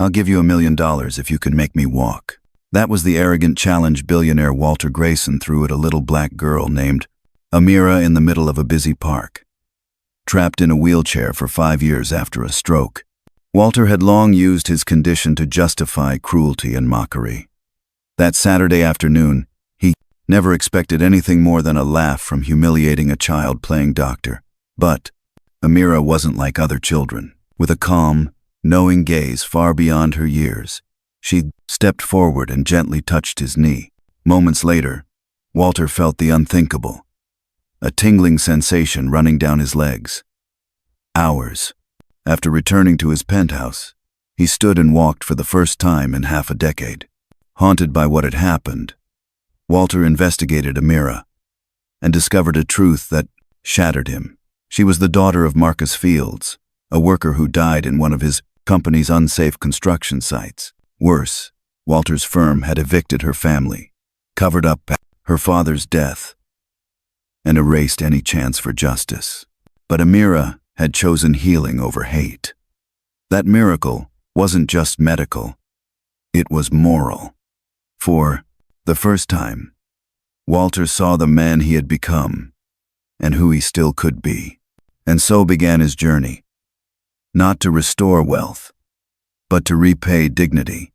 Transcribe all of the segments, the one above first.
I'll give you $1,000,000 if you can make me walk. That was the arrogant challenge billionaire Walter Grayson threw at a little black girl named Amira in the middle of a busy park. Trapped in a wheelchair for 5 years after a stroke, Walter had long used his condition to justify cruelty and mockery. That Saturday afternoon, he never expected anything more than a laugh from humiliating a child playing doctor. But Amira wasn't like other children. With a calm, knowing gaze far beyond her years, she stepped forward and gently touched his knee. Moments later, Walter felt the unthinkable, a tingling sensation running down his legs. Hours after returning to his penthouse, he stood and walked for the first time in half a decade. Haunted by what had happened, Walter investigated Amira and discovered a truth that shattered him. She was the daughter of Marcus Fields, a worker who died in one of his company's unsafe construction sites. Worse, Walter's firm had evicted her family, covered up her father's death, and erased any chance for justice. But Amira had chosen healing over hate. That miracle wasn't just medical, it was moral. For the first time, Walter saw the man he had become and who he still could be. And so began his journey, not to restore wealth, but to repay dignity.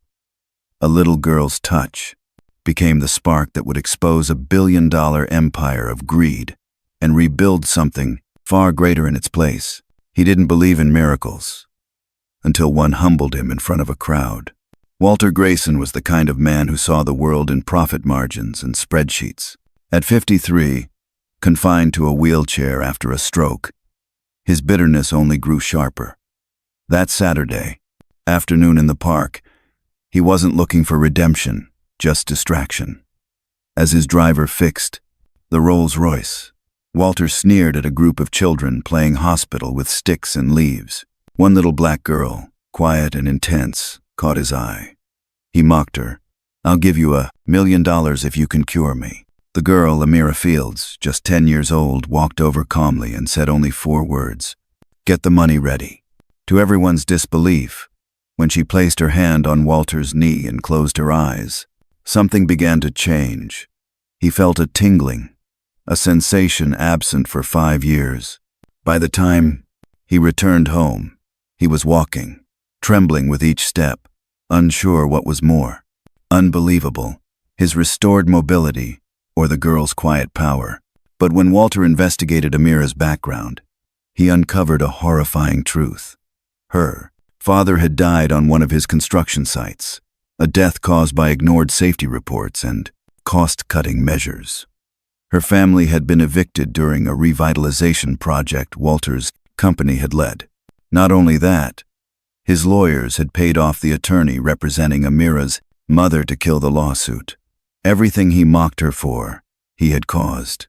A little girl's touch became the spark that would expose a billion-dollar empire of greed and rebuild something far greater in its place. He didn't believe in miracles until one humbled him in front of a crowd. Walter Grayson was the kind of man who saw the world in profit margins and spreadsheets. At 53, confined to a wheelchair after a stroke, his bitterness only grew sharper. That Saturday afternoon in the park, he wasn't looking for redemption, just distraction. As his driver fixed the Rolls-Royce, Walter sneered at a group of children playing hospital with sticks and leaves. One little black girl, quiet and intense, caught his eye. He mocked her. "I'll give you $1,000,000 if you can cure me." The girl, Amira Fields, just 10 years old, walked over calmly and said only 4 words, "Get the money ready." To everyone's disbelief, when she placed her hand on Walter's knee and closed her eyes, something began to change. He felt a tingling, a sensation absent for 5 years. By the time he returned home, he was walking, trembling with each step, unsure what was more unbelievable, his restored mobility or the girl's quiet power. But when Walter investigated Amira's background, he uncovered a horrifying truth. Her father had died on one of his construction sites, a death caused by ignored safety reports and cost-cutting measures. Her family had been evicted during a revitalization project Walter's company had led. Not only that, his lawyers had paid off the attorney representing Amira's mother to kill the lawsuit. Everything he mocked her for, he had caused.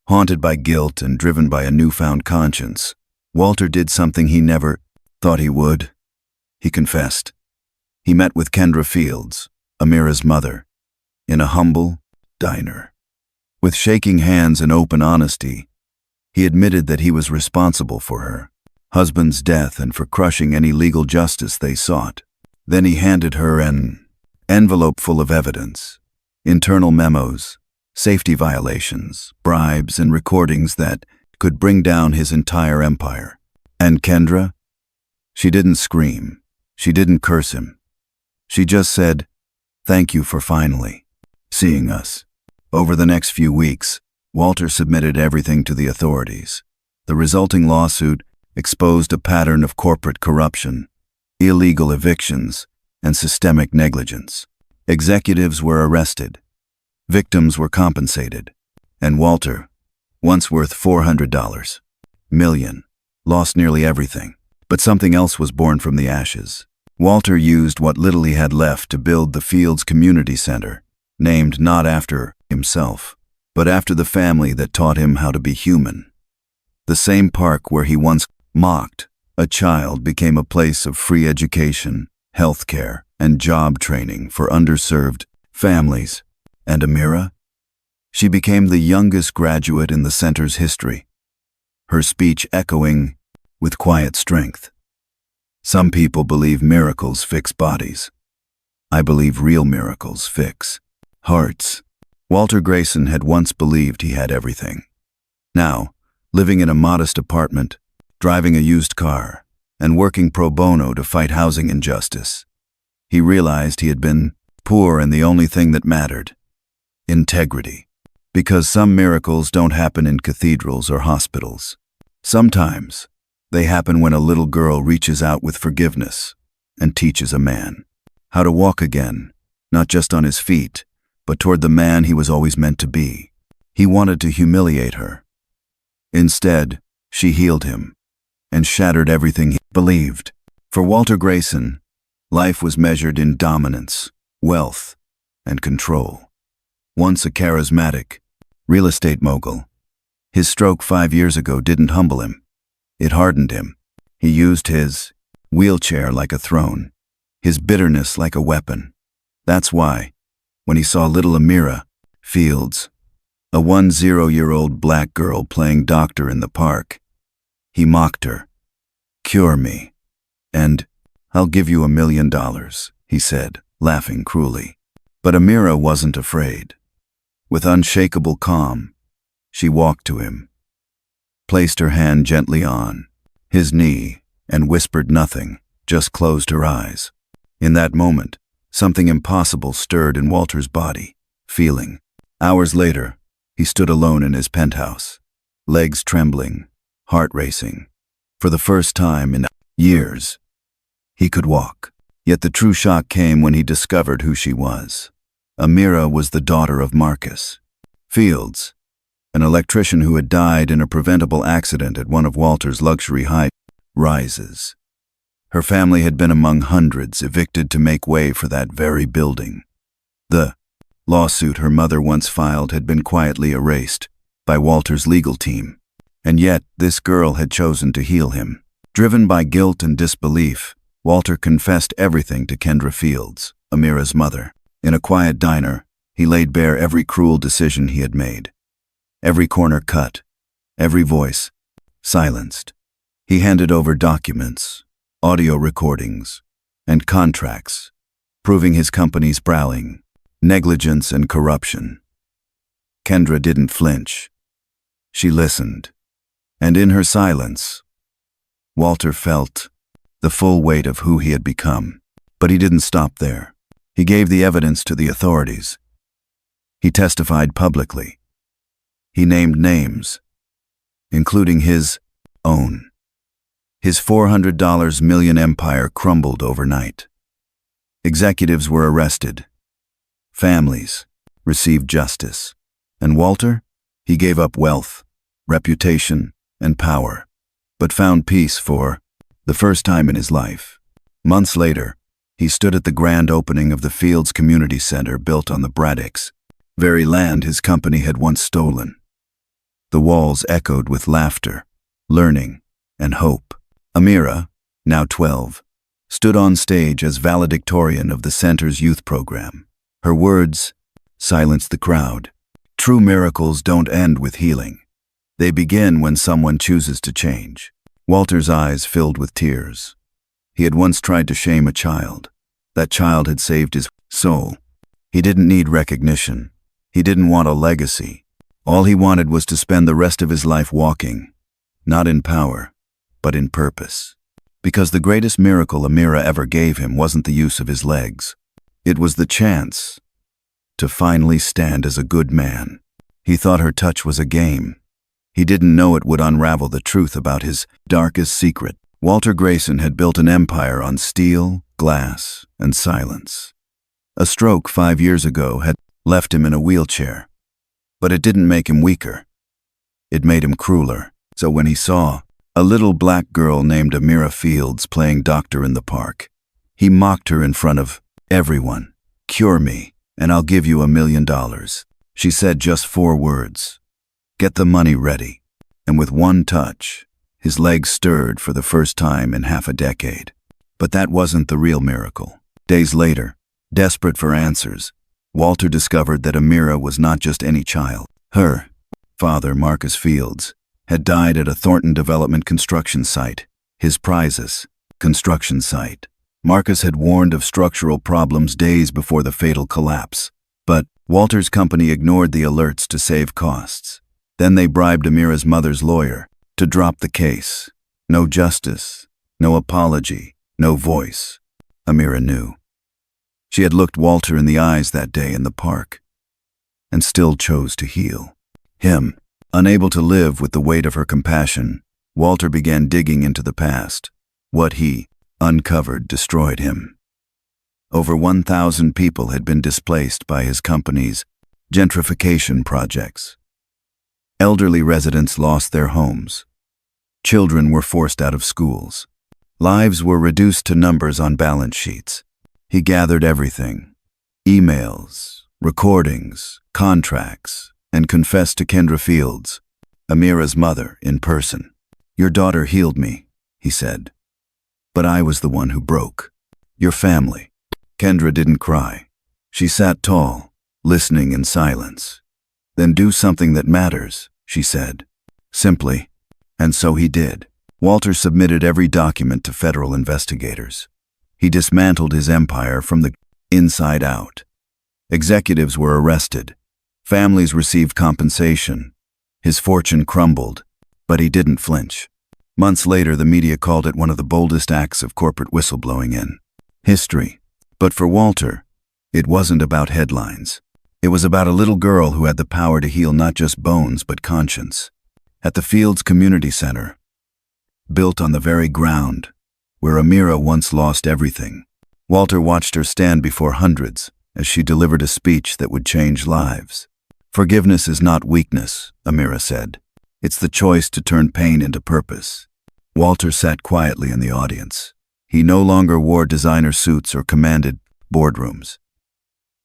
Haunted by guilt and driven by a newfound conscience, Walter did something he never thought he would. He confessed. He met with Kendra Fields, Amira's mother, in a humble diner. With shaking hands and open honesty, he admitted that he was responsible for her husband's death and for crushing any legal justice they sought. Then he handed her an envelope full of evidence, internal memos, safety violations, bribes, and recordings that could bring down his entire empire. And Kendra? She didn't scream. She didn't curse him. She just said, "Thank you for finally seeing us." Over the next few weeks, Walter submitted everything to the authorities. The resulting lawsuit exposed a pattern of corporate corruption, illegal evictions, and systemic negligence. Executives were arrested, victims were compensated, and Walter, once worth $400 million, lost nearly everything. But something else was born from the ashes. Walter used what little he had left to build the Fields Community Center, named not after himself, but after the family that taught him how to be human. The same park where he once mocked a child became a place of free education, health care, and job training for underserved families. And Amira? She became the youngest graduate in the center's history, her speech echoing with quiet strength. Some people believe miracles fix bodies. I believe real miracles fix hearts. Walter Grayson had once believed he had everything. Now, living in a modest apartment, driving a used car, and working pro bono to fight housing injustice, he realized he had been poor in the only thing that mattered: integrity. Because some miracles don't happen in cathedrals or hospitals. Sometimes they happen when a little girl reaches out with forgiveness and teaches a man how to walk again, not just on his feet, but toward the man he was always meant to be. He wanted to humiliate her. Instead, she healed him and shattered everything he believed. For Walter Grayson, life was measured in dominance, wealth, and control. Once a charismatic real estate mogul, his stroke 5 years ago didn't humble him. It hardened him. He used his wheelchair like a throne, his bitterness like a weapon. That's why, when he saw little Amira Fields, a 10-year-old black girl playing doctor in the park, he mocked her. "Cure me, and I'll give you $1 million, he said, laughing cruelly. But Amira wasn't afraid. With unshakable calm, she walked to him, placed her hand gently on his knee, and whispered nothing, just closed her eyes. In that moment, something impossible stirred in Walter's body, feeling. Hours later, he stood alone in his penthouse, legs trembling, heart racing. For the first time in years, he could walk. Yet the true shock came when he discovered who she was. Amira was the daughter of Marcus Fields, an electrician who had died in a preventable accident at one of Walter's luxury high-rises. Her family had been among hundreds evicted to make way for that very building. The lawsuit her mother once filed had been quietly erased by Walter's legal team. And yet, this girl had chosen to heal him. Driven by guilt and disbelief, Walter confessed everything to Kendra Fields, Amira's mother. In a quiet diner, he laid bare every cruel decision he had made. Every corner cut, every voice silenced. He handed over documents, audio recordings, and contracts, proving his company's prowling, negligence, and corruption. Kendra didn't flinch. She listened, and in her silence, Walter felt the full weight of who he had become. But he didn't stop there. He gave the evidence to the authorities. He testified publicly. He named names, including his own. His $400 million empire crumbled overnight. Executives were arrested. Families received justice. And Walter? He gave up wealth, reputation, and power, but found peace for the first time in his life. Months later, he stood at the grand opening of the Fields Community Center built on the Braddocks, very land his company had once stolen. The walls echoed with laughter, learning, and hope. Amira, now 12, stood on stage as valedictorian of the center's youth program. Her words silenced the crowd. True miracles don't end with healing. They begin when someone chooses to change. Walter's eyes filled with tears. He had once tried to shame a child. That child had saved his soul. He didn't need recognition. He didn't want a legacy. All he wanted was to spend the rest of his life walking, not in power, but in purpose. Because the greatest miracle Amira ever gave him wasn't the use of his legs. It was the chance to finally stand as a good man. He thought her touch was a game. He didn't know it would unravel the truth about his darkest secret. Walter Grayson had built an empire on steel, glass, and silence. A stroke 5 years ago had left him in a wheelchair, but it didn't make him weaker. It made him crueler. So when he saw a little black girl named Amira Fields playing doctor in the park, he mocked her in front of everyone. "Cure me, and I'll give you $1 million. She said just 4 words. "Get the money ready." And with one touch, his legs stirred for the first time in half a decade. But that wasn't the real miracle. Days later, desperate for answers, Walter discovered that Amira was not just any child. Her father, Marcus Fields, had died at a Thornton development construction site. His prizes, construction site. Marcus had warned of structural problems days before the fatal collapse, but Walter's company ignored the alerts to save costs. Then they bribed Amira's mother's lawyer to drop the case. No justice, no apology, no voice. Amira knew. She had looked Walter in the eyes that day in the park, and still chose to heal. Him, unable to live with the weight of her compassion, Walter began digging into the past. What he uncovered destroyed him. Over 1,000 people had been displaced by his company's gentrification projects. Elderly residents lost their homes. Children were forced out of schools. Lives were reduced to numbers on balance sheets. He gathered everything: emails, recordings, contracts, and confessed to Kendra Fields, Amira's mother, in person. "Your daughter healed me," he said. "But I was the one who broke. Your family." Kendra didn't cry. She sat tall, listening in silence. "Then do something that matters," she said, simply. And so he did. Walter submitted every document to federal investigators. He dismantled his empire from the inside out. Executives were arrested. Families received compensation. His fortune crumbled, but he didn't flinch. Months later, the media called it one of the boldest acts of corporate whistleblowing in history. But for Walter, it wasn't about headlines. It was about a little girl who had the power to heal not just bones but conscience. At the Fields Community Center, built on the very ground where Amira once lost everything, Walter watched her stand before hundreds as she delivered a speech that would change lives. "Forgiveness is not weakness," Amira said. "It's the choice to turn pain into purpose." Walter sat quietly in the audience. He no longer wore designer suits or commanded boardrooms.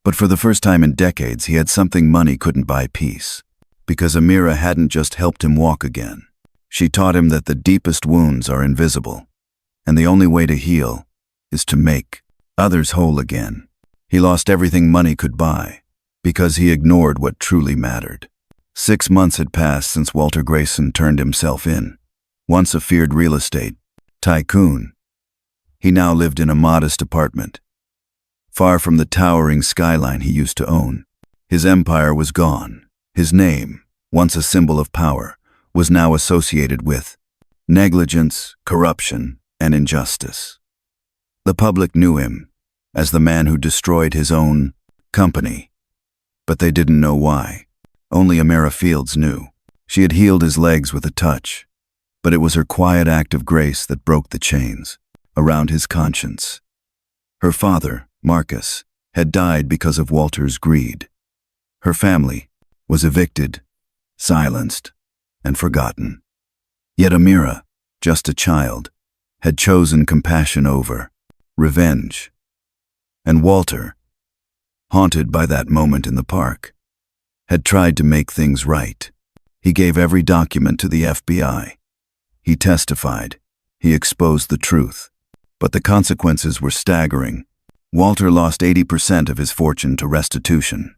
But for the first time in decades, he had something money couldn't buy: peace. Because Amira hadn't just helped him walk again. She taught him that the deepest wounds are invisible, and the only way to heal is to make others whole again. He lost everything money could buy because he ignored what truly mattered. 6 months had passed since Walter Grayson turned himself in. Once a feared real estate tycoon, he now lived in a modest apartment, far from the towering skyline he used to own. His empire was gone. His name, once a symbol of power, was now associated with negligence, corruption, and injustice. The public knew him as the man who destroyed his own company, but they didn't know why. Only Amira Fields knew. She had healed his legs with a touch, but it was her quiet act of grace that broke the chains around his conscience. Her father, Marcus, had died because of Walter's greed. Her family was evicted, silenced, and forgotten. Yet Amira, just a child, had chosen compassion over revenge. And Walter, haunted by that moment in the park, had tried to make things right. He gave every document to the FBI. He testified. He exposed the truth. But the consequences were staggering. Walter lost 80% of his fortune to restitution.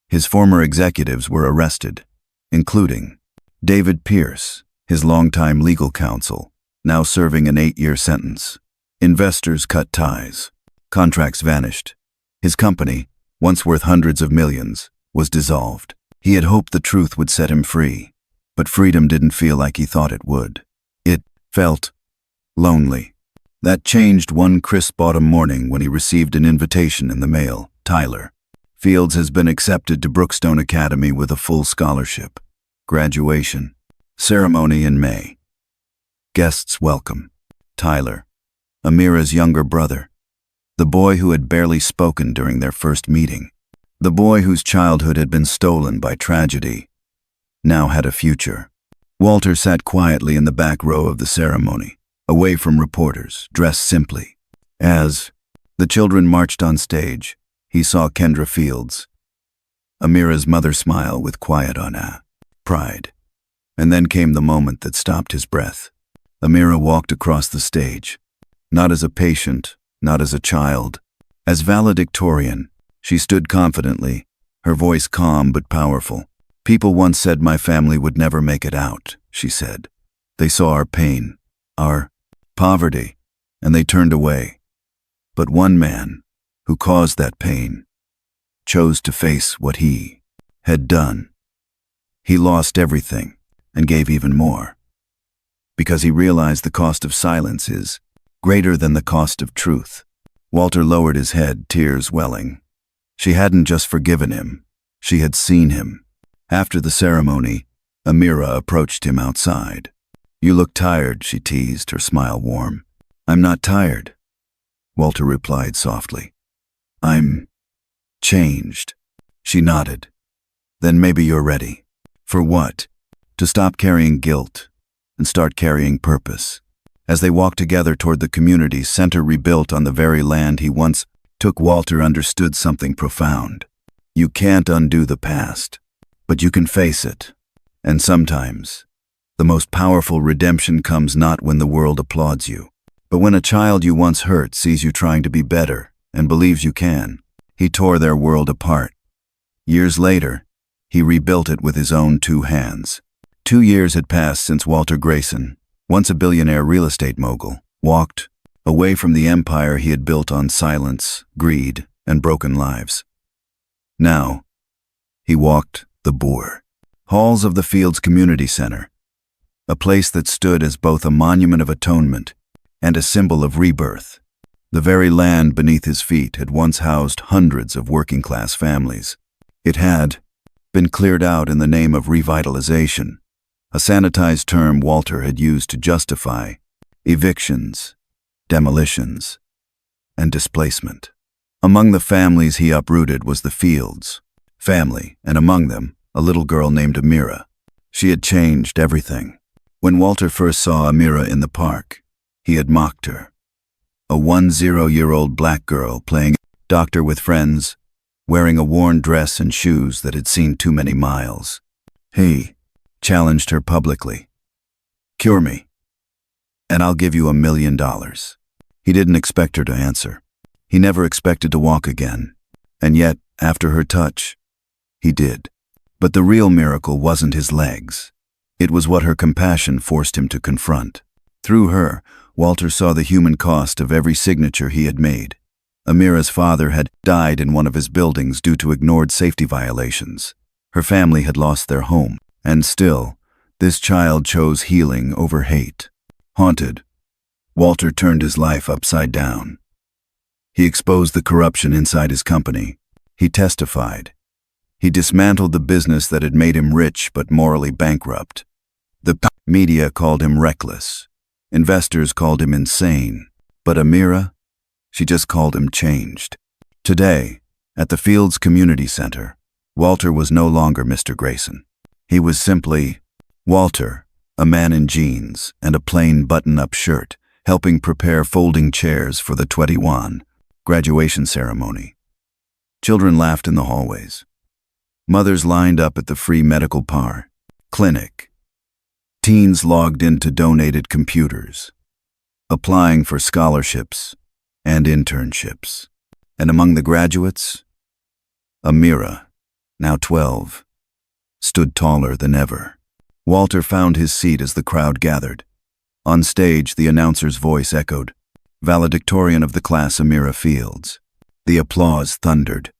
His former executives were arrested, including David Pierce, his longtime legal counsel, now serving an 8-year sentence. Investors cut ties. Contracts vanished. His company, once worth hundreds of millions, was dissolved. He had hoped the truth would set him free, but freedom didn't feel like he thought it would. It felt lonely. That changed one crisp autumn morning when he received an invitation in the mail. "Tyler, Fields has been accepted to Brookstone Academy with a full scholarship. Graduation. Ceremony in May. Guests welcome. Tyler, Amira's younger brother. The boy who had barely spoken during their first meeting. The boy whose childhood had been stolen by tragedy now had a future." Walter sat quietly in the back row of the ceremony, away from reporters, dressed simply. As the children marched on stage, he saw Kendra Fields, Amira's mother, smile with quiet pride. And then came the moment that stopped his breath. Amira walked across the stage, not as a patient, not as a child, as valedictorian. She stood confidently, her voice calm but powerful. "People once said my family would never make it out," she said. "They saw our pain, our poverty, and they turned away. But one man, who caused that pain, chose to face what he had done. He lost everything and gave even more, because he realized the cost of silence is greater than the cost of truth. Walter lowered his head, tears welling. She hadn't just forgiven him, she had seen him. After the ceremony, Amira approached him outside. "You look tired," she teased, her smile warm. "I'm not tired," Walter replied softly. "I'm changed." She nodded. "Then maybe you're ready." "For what?" "To stop carrying guilt and start carrying purpose." As they walked together toward the community center rebuilt on the very land he once took, Walter understood something profound. You can't undo the past, but you can face it. And sometimes, the most powerful redemption comes not when the world applauds you, but when a child you once hurt sees you trying to be better and believes you can. He tore their world apart. Years later, he rebuilt it with his own 2 hands. 2 years had passed since Walter Grayson, once a billionaire real estate mogul, walked away from the empire he had built on silence, greed, and broken lives. Now, he walked the halls of the Fields Community Center, a place that stood as both a monument of atonement and a symbol of rebirth. The very land beneath his feet had once housed hundreds of working-class families. It had been cleared out in the name of revitalization, a sanitized term Walter had used to justify evictions, demolitions, and displacement. Among the families he uprooted was the Fields family, and among them, a little girl named Amira. She had changed everything. When Walter first saw Amira in the park, he had mocked her. A 10-year-old black girl playing doctor with friends, wearing a worn dress and shoes that had seen too many miles. He challenged her publicly. "Cure me, and I'll give you $1 million. He didn't expect her to answer. He never expected to walk again. And yet, after her touch, he did. But the real miracle wasn't his legs. It was what her compassion forced him to confront. Through her, Walter saw the human cost of every signature he had made. Amira's father had died in one of his buildings due to ignored safety violations. Her family had lost their home. And still, this child chose healing over hate. Haunted, Walter turned his life upside down. He exposed the corruption inside his company. He testified. He dismantled the business that had made him rich but morally bankrupt. The media called him reckless. Investors called him insane. But Amira, she just called him changed. Today, at the Fields Community Center, Walter was no longer Mr. Grayson. He was simply Walter, a man in jeans and a plain button-up shirt, helping prepare folding chairs for the 21 graduation ceremony. Children laughed in the hallways. Mothers lined up at the free medical clinic. Teens logged into donated computers, applying for scholarships and internships. And among the graduates, Amira, now 12, stood taller than ever. Walter found his seat as the crowd gathered. On stage, the announcer's voice echoed, "Valedictorian of the class, Amira Fields." The applause thundered.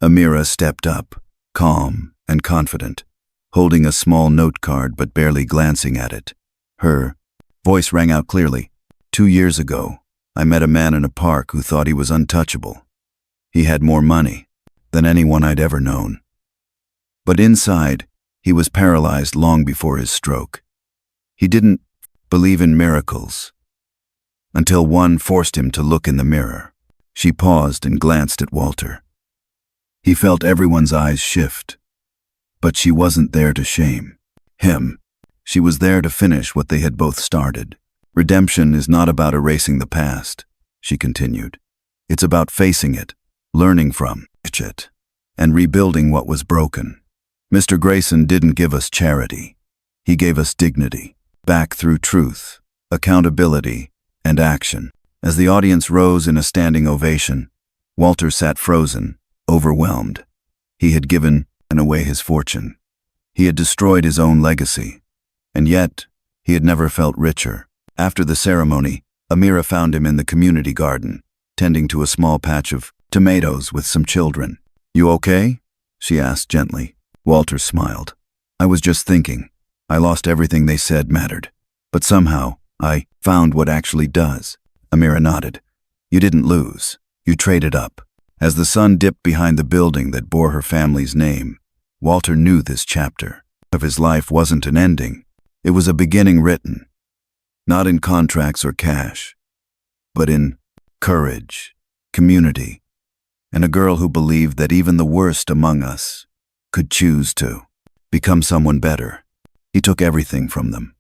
Amira stepped up, calm and confident, holding a small note card but barely glancing at it. Her voice rang out clearly. "2 years ago, I met a man in a park who thought he was untouchable. He had more money than anyone I'd ever known. But inside, he was paralyzed long before his stroke. He didn't believe in miracles until one forced him to look in the mirror." She paused and glanced at Walter. He felt everyone's eyes shift, but she wasn't there to shame him. She was there to finish what they had both started. "Redemption is not about erasing the past," she continued. "It's about facing it, learning from it, and rebuilding what was broken. Mr. Grayson didn't give us charity. He gave us dignity, back through truth, accountability, and action." As the audience rose in a standing ovation, Walter sat frozen, overwhelmed. He had given away his fortune. He had destroyed his own legacy. And yet, he had never felt richer. After the ceremony, Amira found him in the community garden, tending to a small patch of tomatoes with some children. "You okay?" she asked gently. Walter smiled. "I was just thinking. I lost everything they said mattered. But somehow, I found what actually does." Amira nodded. "You didn't lose. You traded up." As the sun dipped behind the building that bore her family's name, Walter knew this chapter of his life wasn't an ending. It was a beginning written, not in contracts or cash, but in courage, community, and a girl who believed that even the worst among us could choose to become someone better. He took everything from them.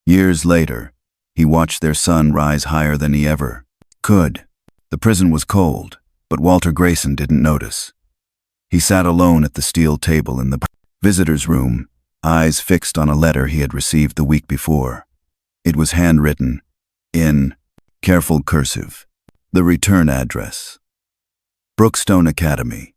Years later, he watched their son rise higher than he ever could. The prison was cold, but Walter Grayson didn't notice. He sat alone at the steel table in the visitor's room, eyes fixed on a letter he had received the week before. It was handwritten, in careful cursive, the return address. Brookstone Academy,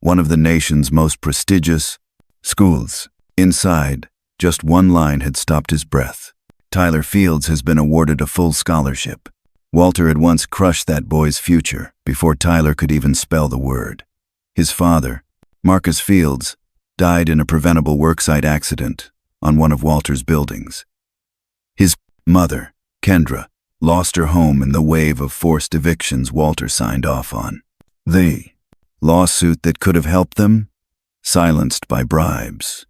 one of the nation's most prestigious schools. Inside, just one line had stopped his breath. "Tyler Fields has been awarded a full scholarship." Walter had once crushed that boy's future before Tyler could even spell the word. His father, Marcus Fields, died in a preventable worksite accident on one of Walter's buildings. His mother, Kendra, lost her home in the wave of forced evictions Walter signed off on. The lawsuit that could have helped them? Silenced by bribes,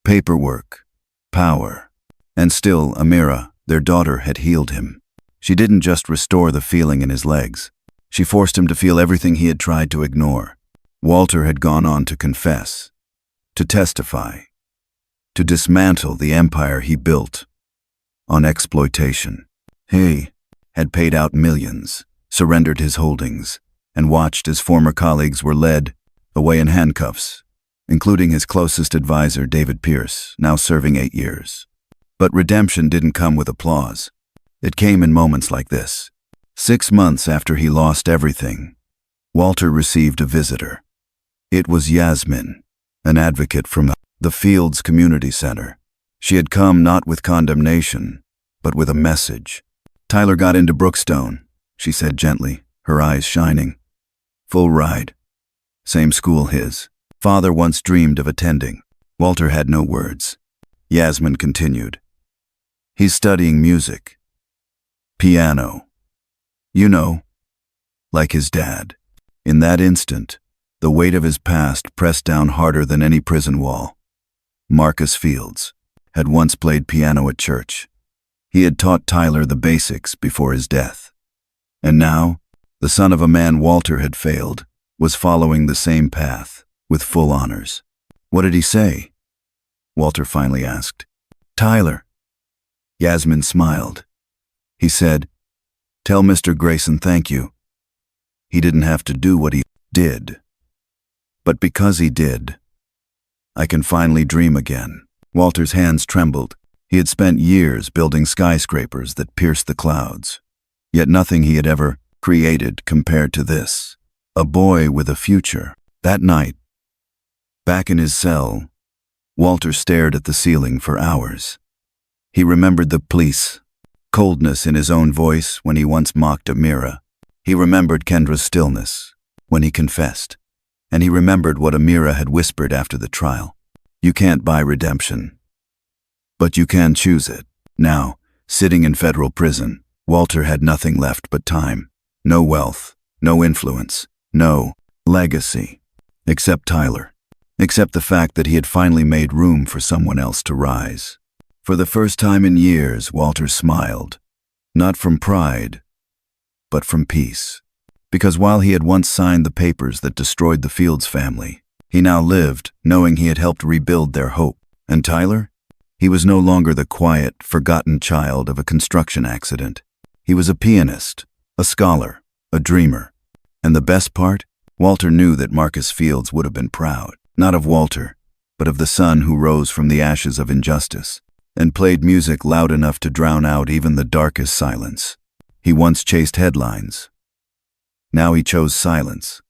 paperwork, power. And still, Amira, their daughter, had healed him. She didn't just restore the feeling in his legs. She forced him to feel everything he had tried to ignore. Walter had gone on to confess, to testify, to dismantle the empire he built on exploitation. He had paid out millions, surrendered his holdings, and watched as former colleagues were led away in handcuffs, including his closest advisor, David Pierce, now serving 8 years. But redemption didn't come with applause. It came in moments like this. 6 months after he lost everything, Walter received a visitor. It was Yasmin, an advocate from the Fields Community Center. She had come not with condemnation, but with a message. "Tyler got into Brookstone," she said gently, her eyes shining. "Full ride. Same school his father once dreamed of attending." Walter had no words. Yasmin continued. "He's studying music. Piano. You know, like his dad." In that instant, the weight of his past pressed down harder than any prison wall. Marcus Fields had once played piano at church. He had taught Tyler the basics before his death. And now, the son of a man Walter had failed was following the same path with full honors. "What did he say?" Walter finally asked. "Tyler." Yasmin smiled. "He said, 'Tell Mr. Grayson thank you. He didn't have to do what he did. But because he did, I can finally dream again.'" Walter's hands trembled. He had spent years building skyscrapers that pierced the clouds. Yet nothing he had ever created compared to this. A boy with a future. That night, back in his cell, Walter stared at the ceiling for hours. He remembered the police coldness in his own voice when he once mocked Amira. He remembered Kendra's stillness when he confessed. And he remembered what Amira had whispered after the trial. "You can't buy redemption, but you can choose it." Now, sitting in federal prison, Walter had nothing left but time. No wealth, no influence, no legacy. Except Tyler. Except the fact that he had finally made room for someone else to rise. For the first time in years, Walter smiled. Not from pride, but from peace. Because while he had once signed the papers that destroyed the Fields family, he now lived knowing he had helped rebuild their hope. And Tyler? He was no longer the quiet, forgotten child of a construction accident. He was a pianist, a scholar, a dreamer. And the best part? Walter knew that Marcus Fields would have been proud, not of Walter, but of the son who rose from the ashes of injustice and played music loud enough to drown out even the darkest silence. He once chased headlines. Now he chose silence.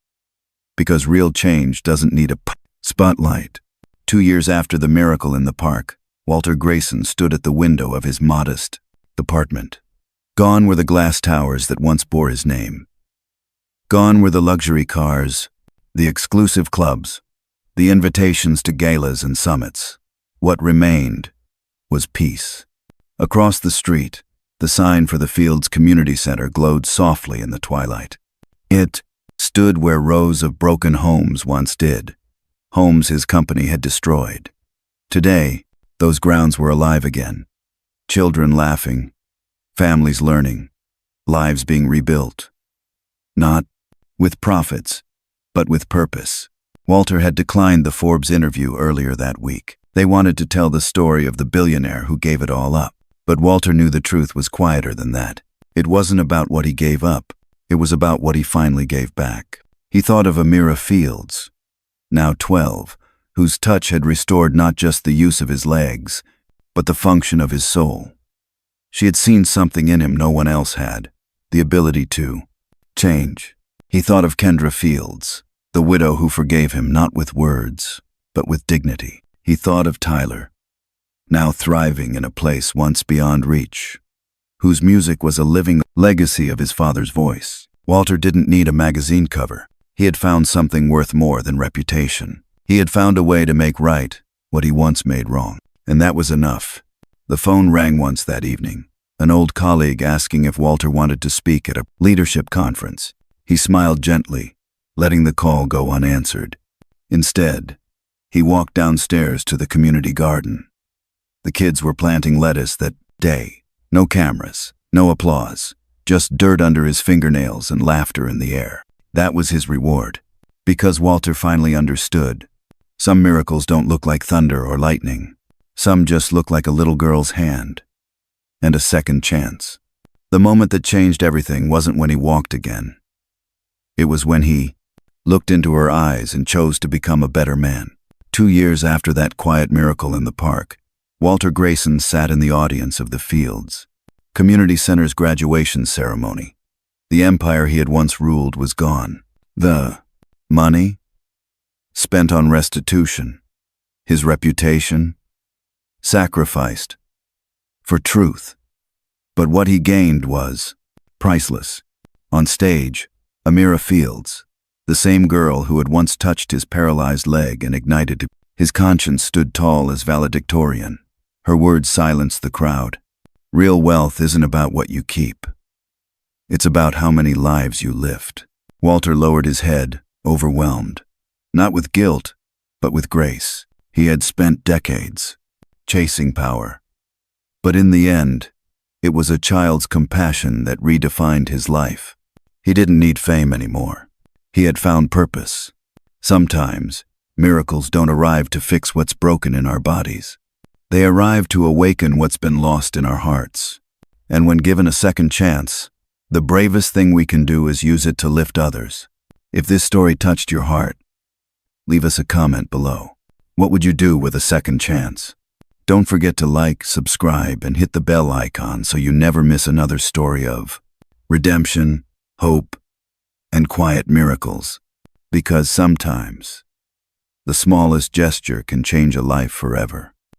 Because real change doesn't need a spotlight. 2 years after the miracle in the park, Walter Grayson stood at the window of his modest apartment. Gone were the glass towers that once bore his name. Gone were the luxury cars, the exclusive clubs, the invitations to galas and summits. What remained was peace. Across the street, the sign for the Fields Community Center glowed softly in the twilight. It stood where rows of broken homes once did, homes his company had destroyed. Today, those grounds were alive again. Children laughing, families learning, lives being rebuilt. Not with profits, but with purpose. Walter had declined the Forbes interview earlier that week. They wanted to tell the story of the billionaire who gave it all up. But Walter knew the truth was quieter than that. It wasn't about what he gave up. It was about what he finally gave back. He thought of Amira Fields, now 12, whose touch had restored not just the use of his legs, but the function of his soul. She had seen something in him no one else had, the ability to change. He thought of Kendra Fields, the widow who forgave him not with words, but with dignity. He thought of Tyler, now thriving in a place once beyond reach, whose music was a living legacy of his father's voice. Walter didn't need a magazine cover. He had found something worth more than reputation. He had found a way to make right what he once made wrong. And that was enough. The phone rang once that evening, an old colleague asking if Walter wanted to speak at a leadership conference. He smiled gently, letting the call go unanswered. Instead, he walked downstairs to the community garden. The kids were planting lettuce that day. No cameras, no applause, just dirt under his fingernails and laughter in the air. That was his reward. Because Walter finally understood. Some miracles don't look like thunder or lightning. Some just look like a little girl's hand. And a second chance. The moment that changed everything wasn't when he walked again. It was when he looked into her eyes and chose to become a better man. 2 years after that quiet miracle in the park, Walter Grayson sat in the audience of the Fields Community Center's graduation ceremony. The empire he had once ruled was gone. The money spent on restitution, his reputation sacrificed for truth. But what he gained was priceless. On stage, Amira Fields, the same girl who had once touched his paralyzed leg and ignited his conscience, stood tall as valedictorian. Her words silenced the crowd. Real wealth isn't about what you keep. It's about how many lives you lift. Walter lowered his head, overwhelmed. Not with guilt, but with grace. He had spent decades chasing power. But in the end, it was a child's compassion that redefined his life. He didn't need fame anymore. He had found purpose. Sometimes, miracles don't arrive to fix what's broken in our bodies. They arrive to awaken what's been lost in our hearts. And when given a second chance, the bravest thing we can do is use it to lift others. If this story touched your heart, leave us a comment below. What would you do with a second chance? Don't forget to like, subscribe, and hit the bell icon so you never miss another story of redemption, hope, and quiet miracles. Because sometimes, the smallest gesture can change a life forever.